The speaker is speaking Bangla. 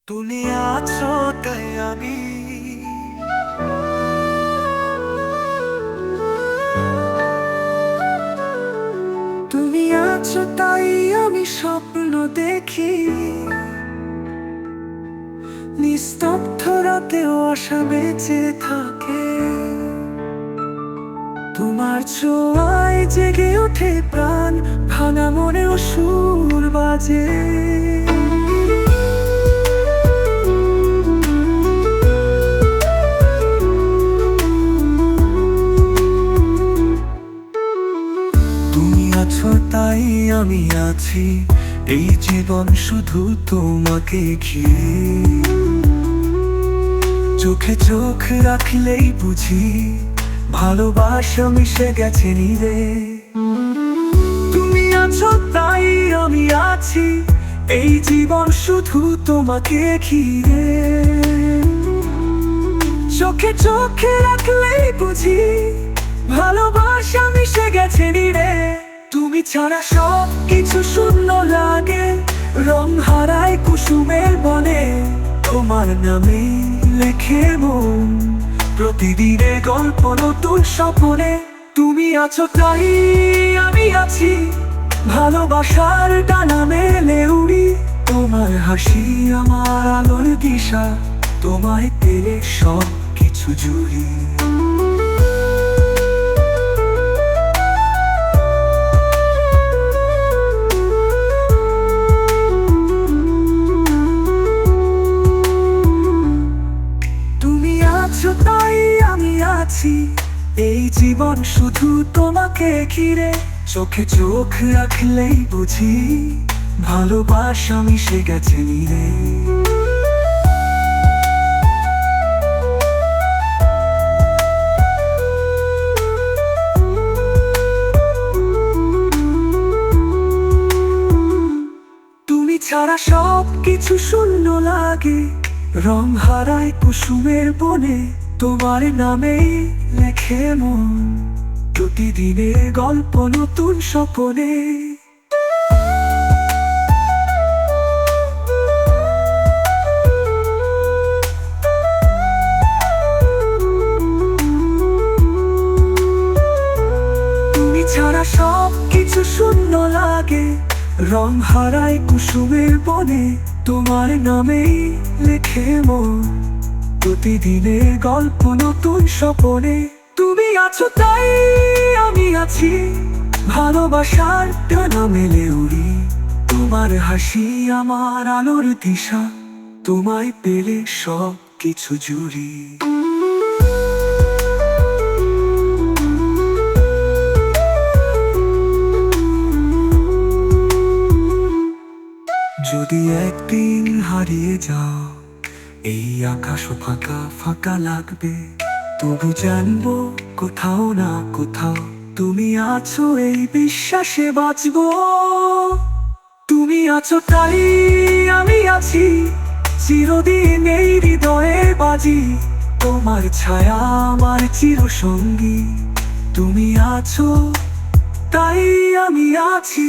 তুমি আছো তাই আমি তুমি আছো তাই আমি স্বপ্ন দেখি, নিস্তব্ধ রাতেও আশা বেঁচে থাকে। তোমার ছোঁয়ায় জেগে ওঠে প্রাণ, ভাঙা মনেও সুর বাজে। তুমি আছো তাই আমি আছি, এই জীবন শুধু তোমাকে ঘিরে। চোখে চোখ রাখলেই বুঝি ভালোবাসা মিশে গেছে নীরে। তুমি আছো তাই আমি আছি, এই জীবন শুধু তোমাকে ঘিরে। চোখে চোখে রাখলেই বুঝি ভালোবাসা মিশে গেছে নীরে। তুমি ছাড়া সব কিছু শূন্য লাগে, রং হারায় কুসুমের বনে। তোমার নামে লেখে মন প্রতিদিনে গল্প নতুন স্বপ্নে। তুমি আছো তাই আমি আছি, ভালোবাসার ডানা মেলে উড়ি। তোমার হাসি আমার আলোর দিশা, তোমায় পেলে সব কিছু জুড়ি। তুমি আছো তাই আমি আছি, এই জীবন শুধু তোমাকে ঘিরে। চোখে চোখ রাখলেই বুঝি ভালোবাসা মিশে গেছে নীরে। তুমি ছাড়া সব কিছু শূন্য লাগে, রং হারায় কুসুমের বনে। তোমার নামেই লেখে মন প্রতিদিনে গল্প নতুন স্বপ্নে। তুমি ছাড়া সব কিছু শূন্য লাগে, রং হারায় কুসুমের বনে। তোমার নামেই লেখে মন প্রতিদিনে গল্প নতুন স্বপ্নে। তুমি আছো তাই আমি আছি, ভালোবাসার ডানা মেলে উড়ি। তোমার হাসি আমার আলোর দিশা, তোমায় পেলে সব কিছু জুড়ি। যদি একদিন হারিয়ে যাও, এই আকাশও ফাঁকা ফাঁকা লাগবে। তবু জানবো কোথাও না কোথাও তুমি আছো, এই বিশ্বাসে বাঁচবো। তুমি আছো তাই আমি আছি, চিরদিন এই হৃদয়ে বাজি। তোমার ছায়া আমার চিরসঙ্গী, তুমি আছো তাই আমি আছি।